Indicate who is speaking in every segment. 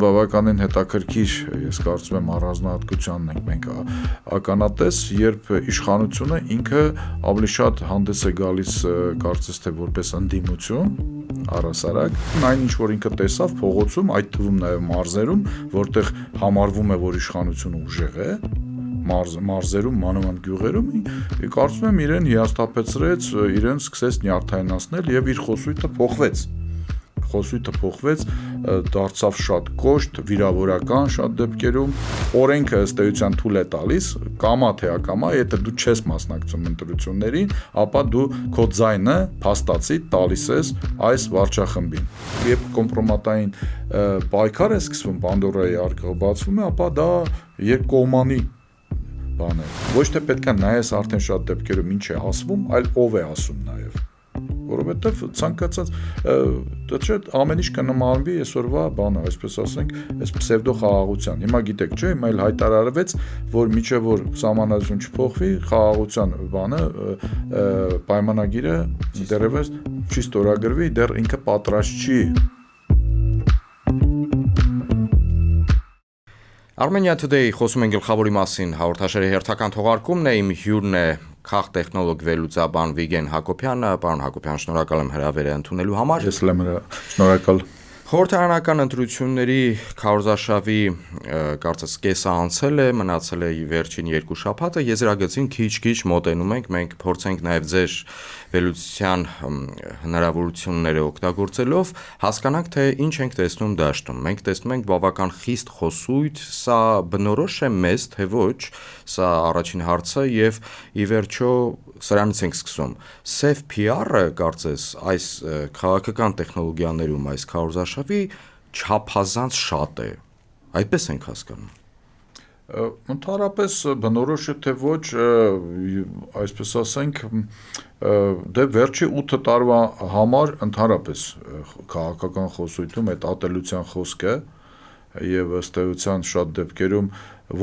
Speaker 1: բավականին հետաքրքիր, ես կարծում եմ առանձնահատկությանն ենք մենք ականատես, երբ իշխանությունը ինքը ավելի շատ հանդես է գալիս կարծես թե որպես ընդդիմություն, առհասարակ, այն ինչ որ ինքը տեսավ փողոցում, այդ թվում նաև մարզերում, որտեղ համարվում է, որ իշխանությունը ուժեղ է, մարզերում, մանավանդ գյուղերում, կարծում եմ իրեն հիասթափեցրեց, իրեն սկսեց նյարդայնացնել եւ իր խոսույթը փոխվեց, դարձավ շատ կոշտ, վիրավորական շատ դեպքերում, օրենքը ըստ էության թույլ է տալիս, կամա թե ակամա, եթե դու չես մասնակցում ընտրություններին, ապա դու քո ձայնը փաստացի տալիս ես այս վարչախմբին։ Երբ կոմպրոմատային պայքար է սկսվում, Պանդորայի արկղը բացվում է, ապա դա երկկողմանի բան է։ Ոչ թե պետք է նայես արդեն շատ դեպքերում ինչ է ասվում, այլ ով է ասում նաև։ Որովհետև ցանկացած ամեն ինչ կնմանվի այսօրվա բանը, այսպես ասենք, այս պսևդո խաղաղության։ Հիմա գիտեք, չէ՞, հիմա էլ հայտարարվեց, որ մինչև որ սահմանադրություն չփոխվի, խաղաղության բանը պայմանագիրը դեռևս չի ստորագրվի, դեռ ինքը պատրաստ չի։
Speaker 2: Armenia Today խոսում են գլխավորի մասին, հաղորդաշարի հերթական թողարկումն է, իմ հյուրն է Քաղ տեխնոլոգ վերլուծաբան Վիգեն Հակոբյանը, պարոն Հակոբյան, շնորհակալ եմ հրավերը ընդունելու համար։
Speaker 1: Ես եմ շնորհակալ։
Speaker 2: Խորհրդարանական ընտրությունների քարոզարշավի կարծես կեսը անցել է, մնացել է վերջին 2 շաբաթը, եզրագծին քիչ-քիչ մոտենում ենք, մենք փորձենք նաև ձեր վերլուծության հնարավորությունները օգտագործելով հասկանանք, թե ինչ ենք տեսնում դաշտում։ Մենք տեսնում ենք բավական խիստ խոսույթ, սա բնորոշ է մեզ, թե ոչ, սա առաջին հարցը եւ ի վերջո սրանից ենք սկսում։ Սև PR-ը կարծես այս քաղաքական տեխնոլոգիաներում այս քարոզարշավի չափազանց շատ է։ Այդպես ենք հասկանում։
Speaker 1: Ընդհանրապես բնորոշ է թե ոչ, այսպես ասենք, դե վերջի 8 տարվա համար ընդհանրապես քաղաքական խոսույթում այդ ատելության խոսքը եւ ըստ էության շատ դեպքերում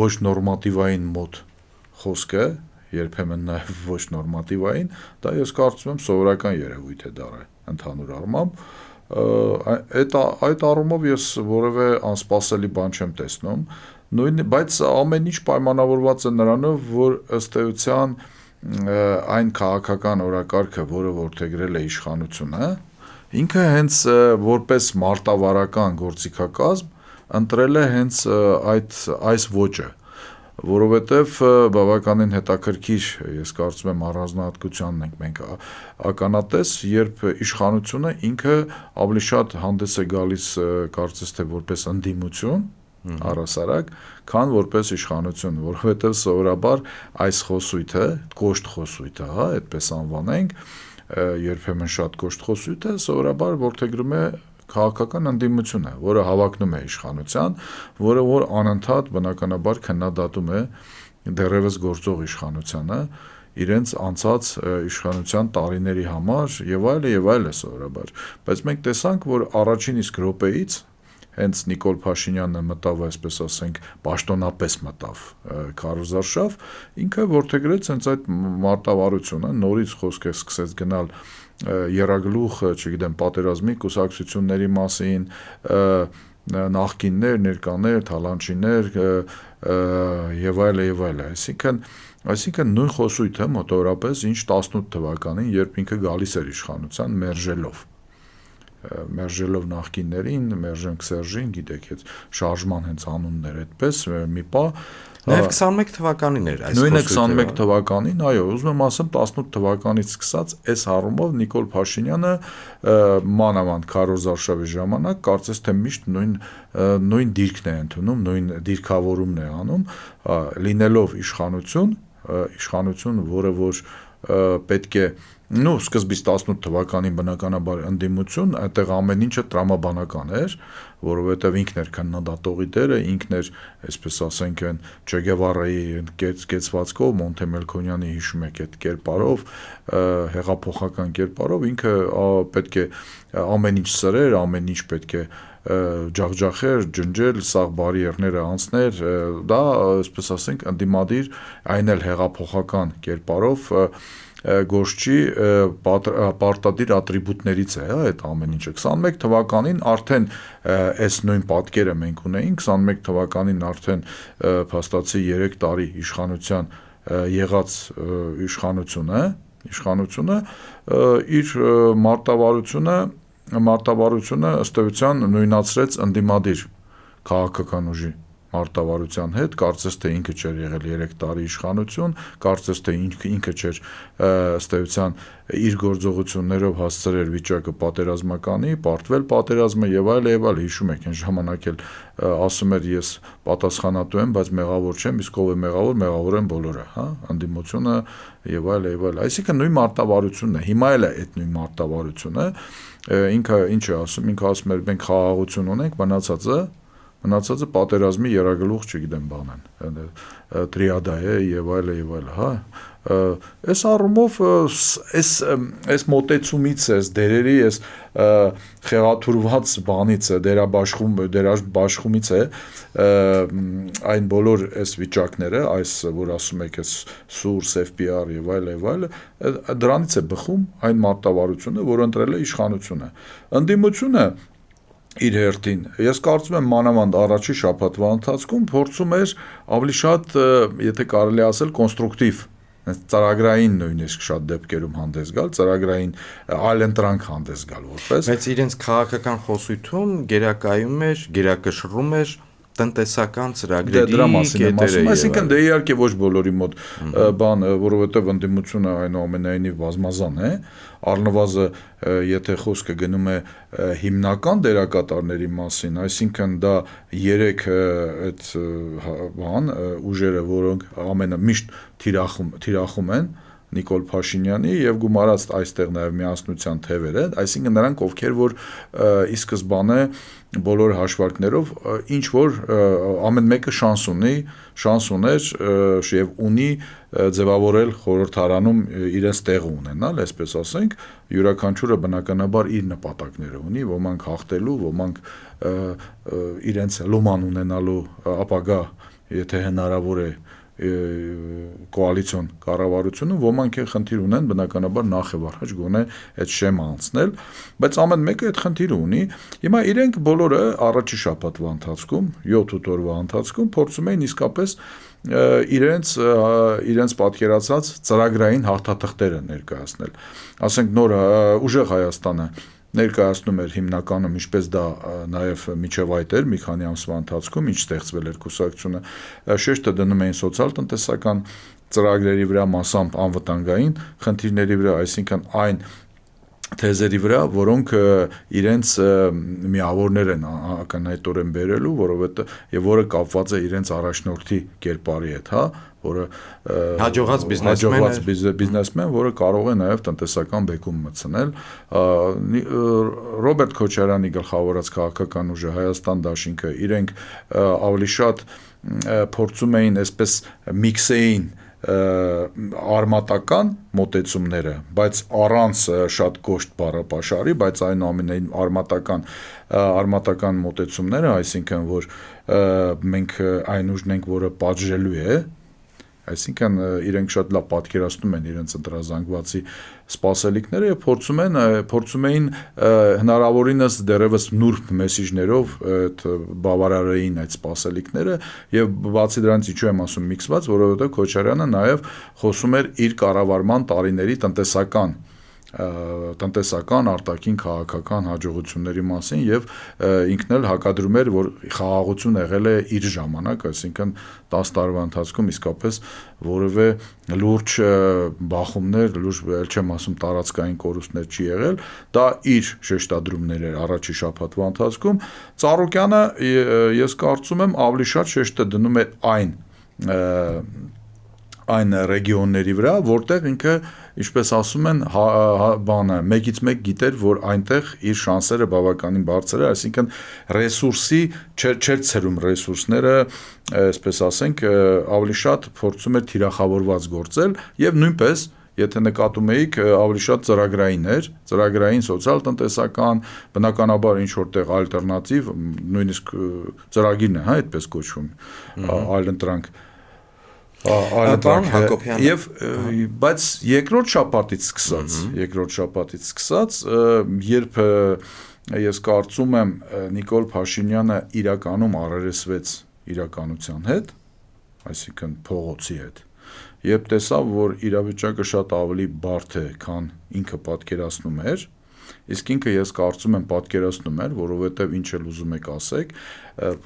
Speaker 1: ոչ նորմատիվային մոտ խոսքը, երբեմն նաեւ ոչ նորմատիվային, դա ես կարծում եմ սովորական երևույթ է դառել ընդհանուր առմամբ։ Այդ առումով ես որևէ անսպասելի բան չեմ տեսնում, բայց ամեն ինչ պայմանավորված է նրանով, որ ըստ էության այն քաղաքական օրակարգը, որը որդեգրել է իշխանությունը, ինքը հենց որպես մարտավարական գործիքակազմ ընտրել է հենց այս ոճը, որովհետև բավականին հետաքրքիր, ես կարծում եմ առանձնահատկությանն ենք մենք ականատես, երբ իշխանությունը ինքը ավելի շատ հանդես է գալիս կարծես թե որպես ընդդիմություն, առհասարակ, քան որպես իշխանություն, որովհետև սովորաբար այս խոսույթը, կոշտ խոսույթը, այդպես անվանենք, երբեմն շատ կոշտ խոսույթը սովորաբար որդեգրում է քաղաքական ընդդիմությունը, որը հավակնում է իշխանության, որը որ անընդհատ բնականաբար քննադատում է դեռևս գործող իշխանությանը, իրենց անցած իշխանության տարիների համար եւ այլը սովորաբար։ Բայց մենք տեսանք, որ առաջին իսկ րոպեից հենց Նիկոլ Փաշինյանը մտավ, այսպես ասենք, պաշտոնապես մտավ քարոզարշավ, ինքը որդեգրեց հենց այդ մարտավարությունը, նորից խոսքը սկսեց գնալ եռագլուխ, չգիտեմ, պատերազմի կուսակցությունների մասին, նախկիններ, ներկաներ, թալանչիներ եւ այլը, այսինքն նույն խոսույթը մոտավորապես ինչ 18 թվականին, երբ ինքը գալիս էր իշխանության մերժելով նախկիններին, մերժենք Սերժին, գիտեք, այդ շարժման հենց անուններ այդպես մի պա
Speaker 2: Նաև 21 թվականին էր այս
Speaker 1: նույնը 21 թվականին, այո, ուզում եմ ասեմ 18 թվականից սկսած այս առումով Նիկոլ Փաշինյանը մանավանդ քարոզարշավի ժամանակ կարծես թե միշտ նույն դիրքն է ընդունում, նույն դիրքավորումն է անում, լինելով իշխանություն, որը որ պետք է սկզբից 18 թվականին բնականաբար ընդդիմություն, այդտեղ ամեն ինչը տրամաբանական էր, որովհետև ինքն էր քննադատողի դերը, ինքն էր, այսպես ասենք, Չե Գևարայի կեցվածքով, Մոնտե Մելքոնյանի հիշում եք այդ կերպարով, հեղափոխական կերպարով, ինքը պետք է ամեն ինչ սրեր, ամեն ինչ պետք է ջախջախեր, ջնջել, սաղ բարիերները անցներ, դա, այսպես ասենք, ընդդիմադիր, այն էլ հեղափոխական կերպարով գործչի պարտադիր ատրիբուտներից է, այդ ամեն ինչը։ 21 թվականին արդեն այս նույն պատկերը մենք ունեինք, 21 թվականին արդեն փաստացի 3 տարի իշխանության եղած իշխանությունը իր մարտավարությունը ըստ էության նույնացրեց ընդդիմադիր քաղաքական ուժի մարտավարության հետ, կարծես թե ինքը չէր եղել 3 տարի իշխանություն, կարծես թե ինքը չէր ըստ էության իր գործողություններով հասցրել վիճակը պատերազմականի, պարտվել պատերազմը եւ այլ, հիշում եք, այն ժամանակ էլ ասում էր ես պատասխանատու եմ, բայց մեղավոր չեմ, իսկ ով է մեղավոր են բոլորը, հա, ընդդիմությունը եւ այլ, այսինքն նույն մարտավարությունն է, հիմա էլ է այդ նույն մարտավարությունը, ինքը ինչ է ասում, ինքը ասում էր մենք խաղաղություն ունենք, մնացածը պատերազմի երագլուխ, չգիտեմ բան են, տրիադա է եւ այլ, հա, այս առումով այս մոտեցումից է, այս դերերի, այս խեղաթուրված բանից է, դերաբաշխումից է, այն բոլոր այս վիճակները, այս, որ ասում եք, այս սուրս, FPR եւ այլ, դրանից է բխում այն մարտավարությունը, որ ընտրել է իշխանությունը, ընդդիմությունը իր հերթին, ես կարծում եմ մանավանդ առաջի շաբաթվա ընթացքում փորձում էր ավելի շատ, եթե կարելի ասել, կոնստրուկտիվ, ծրագրային նույնիսկ շատ դեպքերում հանդես գալ, ծրագրային այլընտրանք հանդես գալ որպես։
Speaker 2: Բայց իրենց քաղաքական խոսույթում գերակշռում էր տնտեսական ծրագրերի կետերը,
Speaker 1: այսինքն դե իհարկե ոչ բոլորի մոտ բան, որովհետև ընդդիմությունը այնուամենայնիվ բազմազան է, առնվազն եթե խոսքը գնում է հիմնական դերակատարների մասին, այսինքն դա 3 այդ բան ուժերը, որոնք միշտ թիրախում են Նիկոլ Փաշինյանի եւ գումարած այստեղ նաեւ միասնության թևերը, այսինքն նրանք ովքեր որ ի սկզբանե բոլոր հաշվարկներով ինչ որ ամեն մեկը շանս ուներ եւ ունի ձևավորել խորհրդարանում իրենց տեղը ունենալ, այսպես ասենք, յուրաքանչյուրը բնականաբար իր նպատակները ունի, ոմանք հաղթելու, ոմանք իրենց լոման ունենալու ապագա, եթե հնարավոր է կոալիցիոն կառավարությունը, ոմանք են խնդիր ունեն բնականաբար նախ եւ առաջ գոնե այդ շեմը անցնել, բայց ամեն մեկը այդ խնդիրը ունի։ Հիմա իրենք բոլորը առաջի շաբաթվա ընթացքում, 7-8 օրվա ընթացքում փորձում էին իսկապես իրենց պատկերացած ծրագրային հաղթաթղթերը ներկայացնել։ Ասենք նոր ուժեղ Հայաստանը ներկայացնում էր հիմնականում, ինչպես դա նաև միջև այդ էր, մի քանի ամսվա ընթացքում, ինչ ստեղծվել էր կուսակցությունը, շեշտը դնում էին սոցիալ-տնտեսական ծրագրերի վրա, մասամբ անվտանգային խնդիրների վրա, այսինքն այն թեզերի վրա, որոնք իրենց միավորներ են ակնհայտորեն բերելու, որովհետև եւ որը կապված է իրենց առաջնորդի կերպարի հետ, հա, որը
Speaker 2: հաջողած
Speaker 1: բիզնեսմեն, որը կարող է նաև տնտեսական բեկում մտցնել։ Ռոբերտ Քոչարյանի գլխավորած քաղաքական ուժը Հայաստան դաշինքը իրենք ավելի շատ փորձում էին այսպես միքսեին արմատական մոտեցումները, բայց առանց շատ կոշտ բառապաշարի, բայց այնուամենայնիվ արմատական մոտեցումները, այսինքն որ մենք այն ուժն ենք, որը պատժելու է, այսինքն իրենք շատ լավ պատկերացնում են իրենց ընտրազանգվածի սպասելիքները եւ փորձում էին հնարավորինս դեռևս նուրբ մեսիջներով բավարարեին այդ սպասելիքները եւ բացի դրանից ինչու եմ ասում միքսված, որովհետեւ Քոչարյանը նաեւ խոսում էր իր կառավարման տարիների տնտեսական արտաքին քաղաքական հաջողությունների մասին եւ ինքն էլ հակադրում էր, որ խաղաղություն եղել է իր ժամանակ, այսինքն 10 տարվա ընթացքում իսկապես որևէ լուրջ բախումներ, ել չեմ ասում տարածքային կորուստներ չի եղել, դա իր շեշտադրումներ էր առաջի շաբաթվա ընթացքում։ Ծառուկյանը ես կարծում եմ ավելի շատ շեշտը դնում է այն ռեգիոնների վրա, որտեղ ինքը, ինչպես ասում են, բանը մեկից մեկ գիտեր, որ այնտեղ իր շանսերը բավականին բարձր է, այսինքն ռեսուրսի չէր ցրում ռեսուրսները, այսպես ասենք, ավելի շատ փորձում էր թիրախավորված գործել եւ նույնպես եթե նկատում էիք, ավելի շատ ծրագրային էր, ծրագրային սոցիալ-տնտեսական, բնականաբար ինչ որտեղ ալտերնատիվ, նույնիսկ ծրագիրն է, հա, այդպես կոչվում, այլընտրանք
Speaker 2: Պարոն Հակոբյան,
Speaker 1: եւ բայց երկրորդ շաբաթից սկսած, երբ ես կարծում եմ Նիկոլ Փաշինյանը իրականում առերեսվեց իրականության հետ, այսինքն փողոցի հետ, երբ տեսավ, որ իրավիճակը շատ ավելի բարդ է, քան ինքը պատկերացնում էր, իսկ ինքը ես կարծում եմ պատկերացնում էր, որովհետև ինչ էլ ուզում եք ասեք,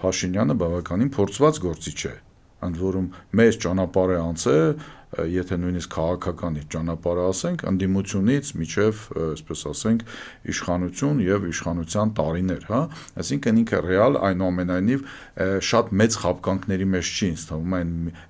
Speaker 1: Փաշինյանը բավականին փորձված գործիչ է, ընդ որում մեծ ճանապարհ է անցել, եթե նույնիսկ քաղաքական ճանապարհը ասենք, ընդդիմությունից մինչև, այսպես ասենք, իշխանություն եւ իշխանության տարիներ, հա, այսինքն ինքը ռեալ այնուամենայնիվ շատ մեծ խապկանքների մեջ չի, ինձ թվում է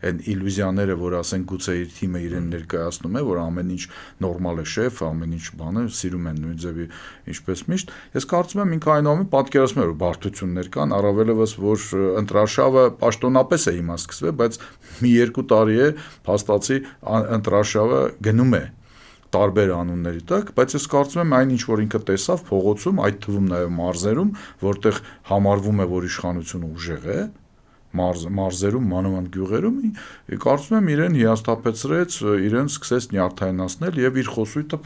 Speaker 1: այն իլյուզիաները, որ ասենք գուցե իր թիմը իրեն ներկայացնում է, որ ամեն ինչ նորմալ է, շեֆ, ամեն ինչ բանը սիրում են նույն ձևի ինչպես միշտ, ես կարծում եմ ինքը այնուամենայնիվ պատկերացնում է, որ բարդություններ կան, առավելևս որ ընտրաշավը պաշտոնապես է հիմա սկսվել, բայց մի 2 տարի է փաստացի ընտրաշավը գնում է տարբեր անունների տակ, բայց ես կարծում եմ այն ինչ որ ինքը տեսավ փողոցում, այդ թվում նաև մարզերում, որտեղ համարվում է, որ իշխանությունը ուժեղ է, մարզերում, մանավանդ գյուղերում, կարծում եմ իրեն հիասթափեցրեց, իրեն սկսեց նյարդայնացնել եւ իր խոսույթը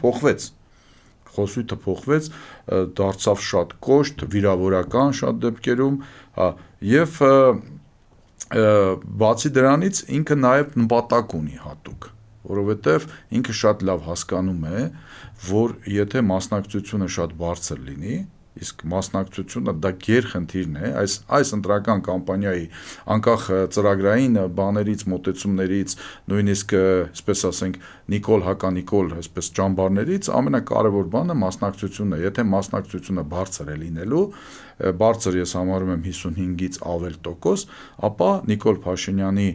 Speaker 1: փոխվեց, դարձավ շատ կոշտ, վիրավորական շատ դեպքերում, եւ բացի դրանից ինքը նաև նպատակ ունի հատուկ, որովհետև ինքը շատ լավ հասկանում է, որ եթե մասնակցությունը շատ բարձր լինի, իսկ մասնակցությունը դա գերխնդիրն է, այս ընտրական կամպանիայի անկախ ծրագրային բաներից, մոտեցումներից, նույնիսկ, այսպես ասենք, Նիկոլ հականիկոլ, այսպես ճամբարներից, ամենակարևոր բանը մասնակցությունն է, եթե մասնակցությունը բարձր է լինելու, բարձր ես համարում եմ 55-ից ավել տոկոս, ապա Նիկոլ Փաշինյանի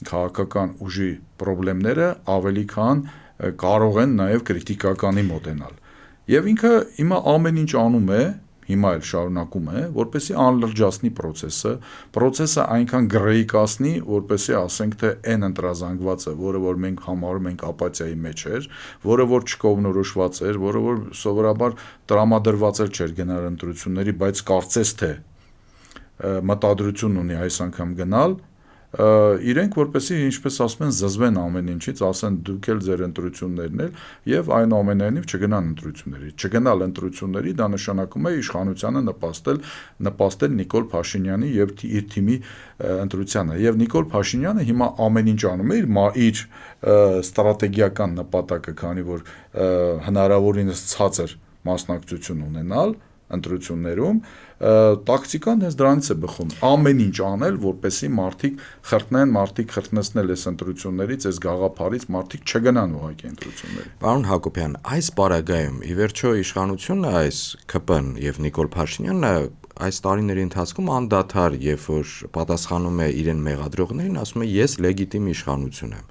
Speaker 1: քաղաքական ուժի խնդիրները ավելի քան կարող են նաև քրիտիկականի մոտենալ։ Եվ ինքը հիմա ամեն ինչ անում է, հիմա էլ շարունակում է, որպեսզի անլրջացնի process-ը այնքան գրեիկացնի, որպեսզի ասենք թե այն ընտրազանգվածը, որը որ մենք համարում ենք ապաթիայի մեջ էր, որը որ չկողմնորոշված էր, որը որ սովորաբար տրամադրված էլ չէր գնալ ընտրությունների, բայց կարծես թե մտադրություն ունի այս անգամ գնալ, իրենք որպեսզի ինչպես ասում են զզվեն ամեն ինչից, ասեն դուք էլ ձեր ընտրություններն էլ եւ այնուամենայնիվ չգնան ընտրությունների։ Չգնալ ընտրությունների դա նշանակում է իշխանությանը նպաստել Նիկոլ Փաշինյանի եւ իր թիմի ընտրությանը։ Եվ Նիկոլ Փաշինյանը հիմա ամեն ինչ անում է իր ստրատեգիական նպատակը, քանի որ հնարավորինս ցածր մասնակցություն ունենալ ընտրություններում, տակտիկան հենց դրանից է բխում, ամեն ինչ անել, որպեսզի մարդիկ խրտնեցնել այս ընտրություններից, այս գաղափարից, մարդիկ չգնան ուղղակի ընտրությունների։
Speaker 2: Պարոն Հակոբյան, այս պարագայում ի վերջո իշխանությունը, այս ԿՊ-ն եւ Նիկոլ Փաշինյանը այս տարիների ընթացքում անդադար, երբ որ պատասխանում է իրեն մեղադրողներին, ասում է ես լեգիտիմ իշխանություն եմ։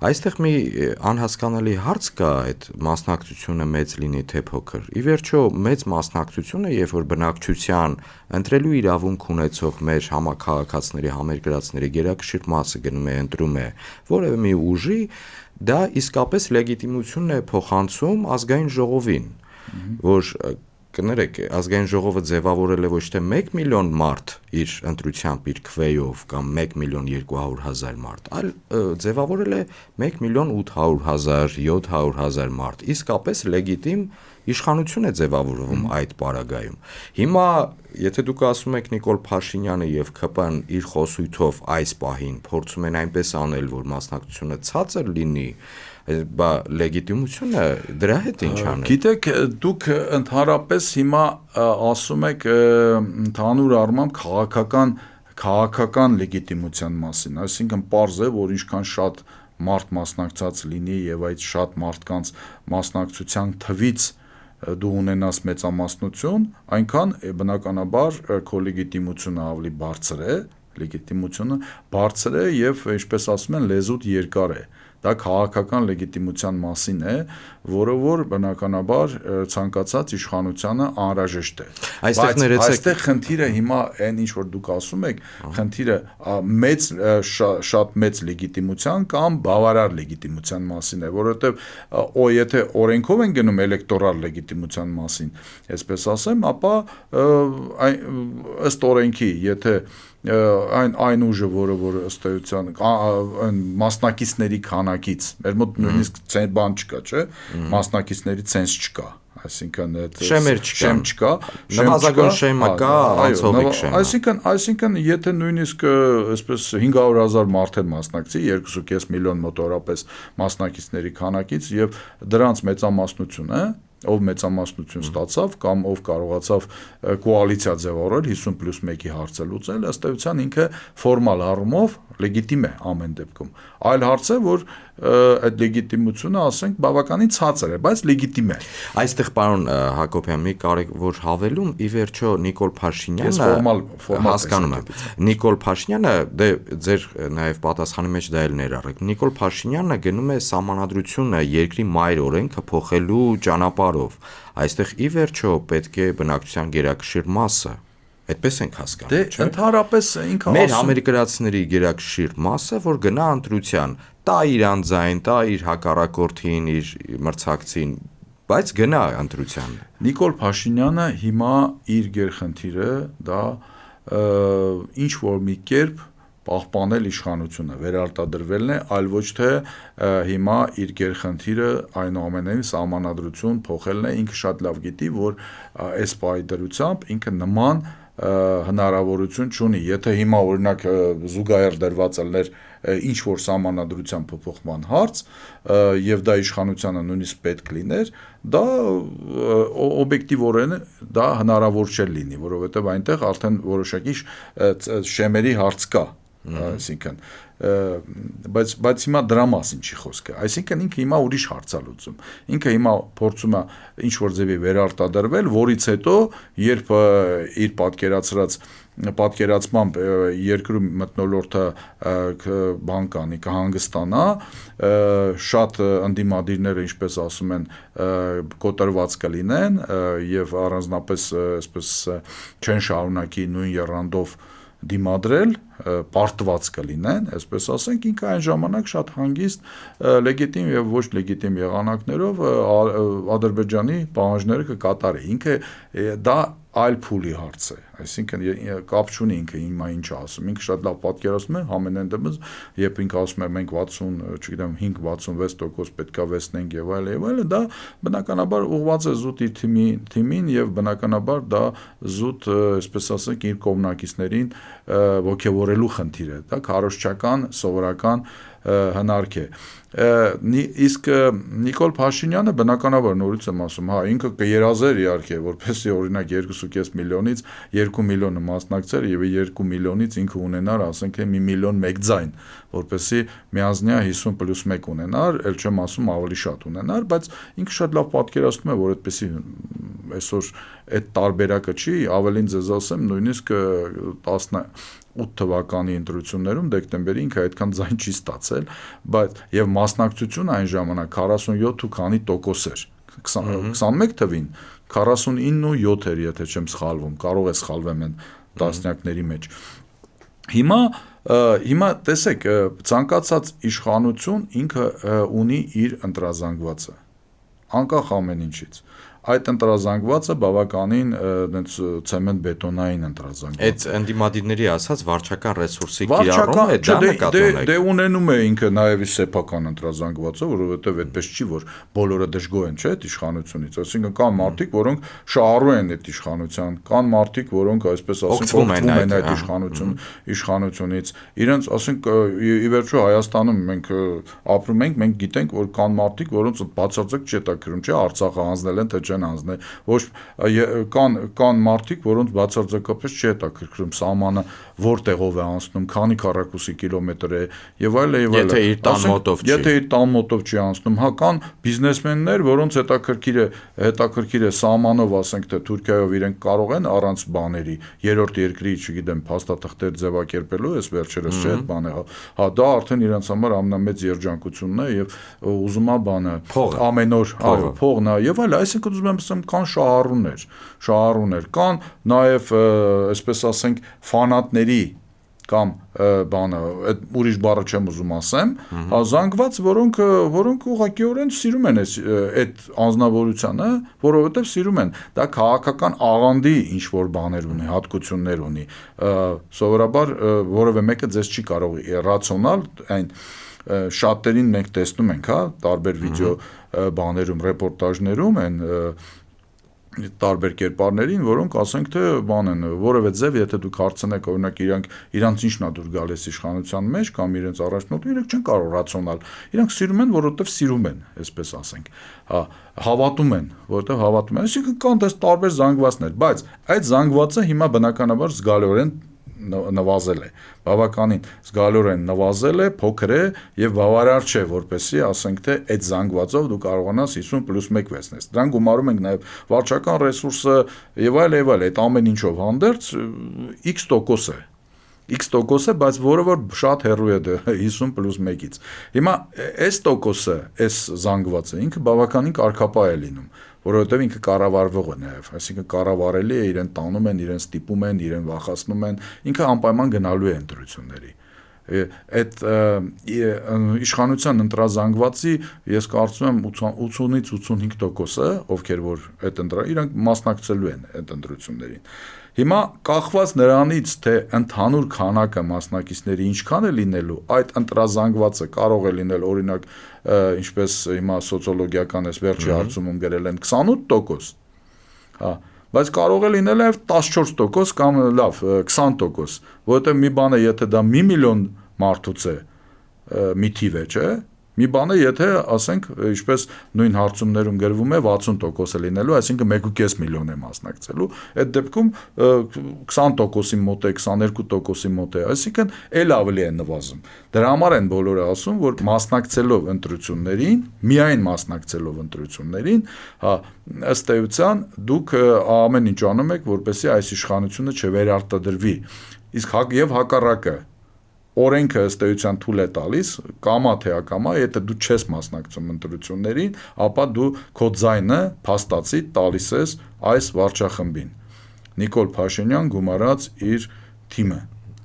Speaker 2: Այստեղ մի անհասկանալի հարց կա, այդ մասնակցությունը մեծ լինի թե փոքր։ Ի վերջո մեծ մասնակցությունը, երբ որ բնակչության ընտրելու իրավունք ունեցող մեր համաքաղաքացիների, համերկրացիների գերակշիռ մասը գնում է ընտրում է որևէ մի ուժի, դա իսկապես լեգիտիմությունն է փոխանցում ազգային ժողովին, որ կներեք, ազգային ժողովը ձևավորել է ոչ թե 1 միլիոն մարդ իր ընտրությամբ, իր քվեով կամ 1 միլիոն 200 հազար մարդ, այլ ձևավորել է 1 միլիոն 800 հազար, 700 հազար մարդ, իսկապես լեգիտիմ իշխանություն է ձևավորվում այդ պարագայում։ Հիմա, եթե դուք ասում եք Նիկոլ Փաշինյանը եւ ԿՊ-ն իր խոսույթով այս պահին փորձում են այնպես անել, որ մասնակցությունը ցածր լինի, բա լեգիտիմությունը դրա հետ ինչ անել։
Speaker 1: Գիտեք, դուք ընդհանրապես հիմա ասում եք ընդհանուր առմամբ քաղաքական լեգիտիմության մասին, այսինքն պարզ է, որ ինչքան շատ մարդ մասնակցած լինի եւ այդ շատ մարդկանց մասնակցության թվից դու ունենաս մեծամասնություն, այնքան բնականաբար քո լեգիտիմությունը ավելի բարձր է եւ ինչպես ասում են լեզուդ երկար է։ Դա քաղաքական լեգիտիմության մասին է, որը որ բնականաբար ցանկացած իշխանությանը անհրաժեշտ է։ Այստեղ խնդիրը հիմա այն ինչ որ դուք ասում եք, խնդիրը շատ մեծ լեգիտիմության կամ բավարար լեգիտիմության մասին է, որովհետև եթե օրենքով են գնում էլեկտորալ լեգիտիմության մասին, այսպես ասեմ, ապա ըստ օրենքի, եթե այն ուժը, որը ըստ էության այն մասնակիցների քանակից, մեր մոտ նույնիսկ բան չկա, չէ, մասնակիցների ցենզ չկա, այսինքն
Speaker 2: շեմ չկա, նվազագույն շեմը կա, անցողիկ շեմը,
Speaker 1: այսինքն եթե նույնիսկ այսպես 500,000 մարդ են մասնակցի, 2.5 միլիոն մոտավորապես մասնակիցների քանակից եւ դրանց մեծամասնությունը, ով մեծամասնություն ստացավ կամ ով կարողացավ կոալիցիա ձևավորել 50+1-ի հարցը լուծել, ըստ էության ինքը ֆորմալ առումով լեգիտիմ է ամեն դեպքում։ Այլ հարց է, որ այդ լեգիտիմությունը, ասենք, բավականին ցածր է, բայց լեգիտիմ է։
Speaker 2: Այստեղ պարոն Հակոբյան, մի կարևոր հավելում, ի վերջո Նիկոլ Փաշինյանը հասկանում եմ։ Նիկոլ Փաշինյանը, դե ձեր նաև պատասխանի մեջ դա էլ ներառեք։ Նիկոլ Փաշինյանը գնում է սահմանադրությունը երկրի մայր օրենքը փոխելու ճանապարհով։ Այստեղ ի վերջո պետք է բնակչության գերակշիռ մասը այդպես ենք հասկանում,
Speaker 1: չէ՞։ Դե ընդհանրապես ինքը
Speaker 2: մեր ամերիկացիների գերակշիռ մասը, որ գնա ընտրության, տա իր անձայն, տա իր հակառակորդին, իր մրցակցին, բայց գնա ընտրության։
Speaker 1: Նիկոլ Փաշինյանը հիմա իր գերխնդիրը դա ինչ որ մի կերպ պահպանել իշխանությունը, վերարտադրվելն է, այլ ոչ թե հիմա իր գերխնդիրը այնուամենայնիվ սահմանադրություն փոխելն է, ինքը շատ լավ գիտի, որ այս պայդրությամբ ինքը նման հնարավորություն չունի, եթե հիմա օրինակ զուգահեռ դրված ելներ ինչ որ սահմանադրության փոփոխման հարց եւ դա իշխանությանը նույնիսկ պետք լիներ, դա օբյեկտիվորեն դա հնարավոր չէ լինի, որովհետեւ այնտեղ արդեն որոշակի շեմերի հարց կա, այսինքն բայց հիմա դրա մասին չի խոսքը, այսինքն ինքը հիմա ուրիշ հարց է լուծում, ինքը հիմա փորձում է ինչ որ ձևի վերարտադրվել, որից հետո երբ իր պատկերացմամբ երկրում մթնոլորտը բան կանի, կհանգստանա, շատ ընդդիմադիրները, ինչպես ասում են, կոտրված կլինեն եւ առանձնապես այսպես չեն շարունակի նույն եռանդով դիմադրել, պարտված կլինեն, այսպես ասենք, ինքը այն ժամանակ շատ հանգիստ լեգիտիմ եւ ոչ լեգիտիմ եղանակներով Ադրբեջանի պահանջները կկատարի։ Ինքը դա այլ փուլի հարց է, այսինքն կապ չունի ինքը հիմա ինչ ասում, ինքը շատ լավ պատկերացնում է ամենայն դեպս, երբ ինքը ասում է մենք 60, չգիտեմ 5-66% պետքա վեսնենք եւ այլ, դա բնականաբար ուղղված է զուտ իր թիմին եւ բնականաբար դա զուտ, այսպես ասենք, իր կողմնակիցներին ոգևորելու խնդիր է, դա քարոզչական, սովորական հնարք է։ Իսկ Նիկոլ Փաշինյանը բնականաբար նորից եմ ասում, հա, ինքը կերազեր իհարկե, որպեսզի օրինակ 2.5 միլիոնից 2 միլիոնը մասնակցեր եւ 2 միլիոնից ինքը ունենար, ասենք, 1 միլիոն մեկ ձայն, որպեսզի միազնյա 50+1 ունենար, ել չեմ ասում ավելի շատ ունենար, բայց ինքը շատ լավ պատկերացնում է, որ այդպեսի այսօր այդ տարբերակը չի, ավելին ձեզ ասեմ, նույնիսկ 8 թվականի ընտրություններում դեկտեմբերի ինքը այդքան ձայն չի ստացել, բայց եւ մասնակցությունը այն ժամանակ 47 ու քանի տոկոս էր, 21 թվին 49.7 էր, եթե չեմ սխալվում, կարող է սխալվեմ են տասնյակների մեջ։ Հիմա տեսեք, ցանկացած իշխանություն ինքը ունի իր ընտրազանգվածը, անկախ ամեն ինչից։ Այդ ընտրազանգվածը բավականին այնց ցեմենտ-բետոնային ընտրազանգված։
Speaker 2: Այդ ընդդիմադիրների ասած վարչական ռեսուրսի կիրառումը է դա նկատում եք։
Speaker 1: Դե ունենում է ինքը նաև իր սեփական ընտրազանգվածը, որովհետև այդպես չի, որ բոլորը դժգոհ են, չէ՞, այդ իշխանությունից։ Այսինքն կան մարդիկ, որոնք շահառու են այդ իշխանության, կան մարդիկ, որոնք այսպես ասենք օգտվում են այդ իշխանությունից։ Իրենց, ասենք, ի վերջո Հայաստանում մենք ապրում ենք, մենք գիտենք, որ կան մարդիկ, որոնց բացարձակ չհետաքրքրում, չէ՞, Արցախը հանձնել են, թե չեն հանձնել, ոչ կան մարդիկ, որոնց բացարձակապես չի հետաքրքրում սահմանը որտեղով է անցնում, քանի քառակուսի կիլոմետր է եւ այլ եւ այլ։
Speaker 2: Եթե իր տան մոտով չի։
Speaker 1: Եթե իր տան մոտով չի անցնում, հա կան բիզնեսմեններ, որոնց հետաքրքիր է սահմանով, ասենք թե Թուրքիայով իրենք կարող են առանց բաների, երրորդ երկրի, չգիտեմ, փաստաթղթեր ձևակերպելու, էս վերջերս չէ այդ բանը, հա դա արդեն իրենց համար ամենամեծ երջանկությունն է եւ ուզում է բանը ամեն օր, այո, փողն է եւ այլ, այսինքն ուզում եմ ասեմ, կան շահառուներ, կան նաեւ այսպես ասենք ֆանատների կամ բանը այդ ուրիշ բառը չեմ ուզում ասեմ, զանգված, որոնք ուղղակիորեն սիրում են այդ անձնավորությունը, որովհետև սիրում են։ Դա քաղաքական աղանդի ինչ որ բաներ ունի, հատկություններ ունի։ Սովորաբար որևէ մեկը ձեզ չի կարող ռացիոնալ այն շատերին մենք տեսնում ենք, հա, տարբեր վիդեո բաներում, ռեպորտաժներում են տարբեր կերպարներին, որոնք ասենք թե բան են, որևէ ձև, եթե դուք հարցնեք, օրինակ իրանց ինչն է դուր գալիս իշխանության մեջ կամ իրենց առաջնորդին, իրենք չեն կարող ռացիոնալ։ Իրանք սիրում են, որովհետև սիրում են, այսպես ասենք։ Հա, հավատում են, որովհետև հավատում են։ Այսինքն կան դες տարբեր զանգվածներ, բայց այդ զանգվածը հիմա բնականաբար զգալիորեն նվազել է, բավականին զգալիորեն նվազել է, փոքր է եւ բավարար չէ, որպեսզի ասենք թե այդ զանգվածով դու կարողանաս 50+1 վերցնես։ Դրան գումարում ենք նաեւ վարչական ռեսուրսը եւ այլ, այդ ամեն ինչով հանդերձ X% է։ X% է, բայց որը որ շատ հեռու է 50+1-ից։ Հիմա այս տոկոսը, այս զանգվածը ինքը բավականին կարգապահ է լինում, որովհետև ինքը կառավարվող է նաև, այսինքն կառավարելի է, իրեն տանում են, իրեն ստիպում են, իրեն վախացնում են, ինքը անպայման գնալու է ընտրությունների։ Այդ իշխանության ընտրազանգվածի ես կարծում եմ 80-ից 85%-ը, ովքեր որ այդ իրանք մասնակցելու են այդ ընտրություններին։ Հիմա կախված նրանից, թե ընդհանուր քանակը մասնակիցների ինչքան է լինելու, այդ ընտրազանգվածը կարող է լինել, օրինակ, ինչպես հիմա սոցիոլոգիական այս վերջի հարցումում գրել են 28%, հա, բայց կարող է լինել նաև 14% կամ լավ 20%, որովհետև մի բան է, եթե դա 1 միլիոն մարդուց է, մի թիվ է, չէ՞։ Մի բան է, եթե ասենք, ինչպես նույն հարցումներում գրվում է 60% է լինելու, այսինքն 1.5 միլիոն է մասնակցելու, այդ դեպքում 20%-ի մոտ է, 22%-ի մոտ է, այսինքն էլ ավելի է նվազում։ Դրա համար են բոլորը ասում, որ մասնակցելով ընտրություններին, միայն մասնակցելով ընտրություններին, հա, ըստ էության դուք ամեն ինչ անում եք, որպեսզի այս իշխանությունը չվերարտադրվի։ Իսկ եւ հակառակը օրենքը ըստ էության թույլ է տալիս, կամա թե ակամա, եթե դու չես մասնակցում ընտրություններին, ապա դու քո ձայնը փաստացի տալիս ես այս վարչախմբին։ Նիկոլ Փաշինյան գումարած իր թիմը։